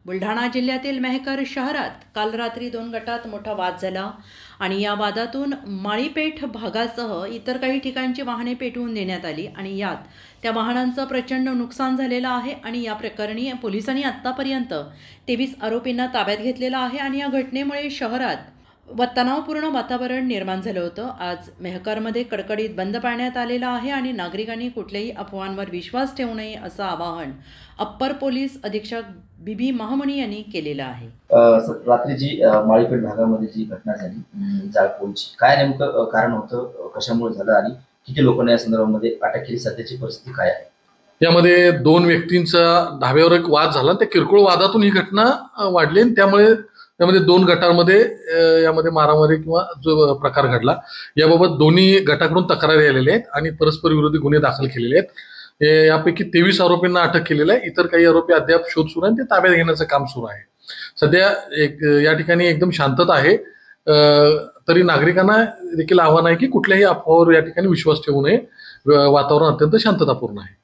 बुलढाणा जिल्ह्यातील मेहकर शहरात काल रात्री 2 गटात मोठा वाद झाला आणि या वादातून माळीपेठ भागासह इतर काही ठिकाणची वाहने पेटवून देण्यात आली आणि यात त्या वाहनांचं प्रचंड नुकसान झालेलं आहे आणि या प्रकरणी पोलिसांनी आतापर्यंत 23 आरोपींना ताब्यात घेतलेलं आहे आणि या घटनेमुळे शहरात तणावपूर्ण वातावरण निर्माण झालं होतं। आज मेहकरमध्ये कडकडीत बंद पाळण्यात आलेला आहे आणि नागरिकांनी कुठल्याही अफवांवर विश्वास ठेवू नये असं आवाहन अप्पर पोलीस अधीक्षक बीबी महामणी यांनी केलेलं आहे। रात्री जी माळीपेठ भागामध्ये जी घटना झाली जाळपोळीची, काय नेमकं कारण होतं, कशामुळे झालं आणि किती लोकांनी या संदर्भामध्ये अटक केली, सध्याची परिस्थिती काय आहे? यामध्ये 2 व्यक्तींचा धाब्यावर एक वाद झाला। त्या किरकोळ वादातून ही घटना वाढली आणि त्यामुळे त्यामध्ये 2 गटांमध्ये यामध्ये मारामारी किंवा जो प्रकार घडला, याबाबत दोन्ही गटाकडून तक्रारी आलेल्या आहेत आणि परस्पर विरोधी गुन्हे दाखल केलेले आहेत। यापैकी 23 आरोपींना अटक केलेली आहे। इतर काही आरोपी अद्याप शोध सुरू आहे, ते ताब्यात घेण्याचं काम सुरू आहे। सध्या या ठिकाणी एकदम शांतता आहे। तरी नागरिकांना देखील आव्हान आहे की कुठल्याही अफवावर या ठिकाणी विश्वास ठेवू नये। वातावरण अत्यंत शांततापूर्ण आहे।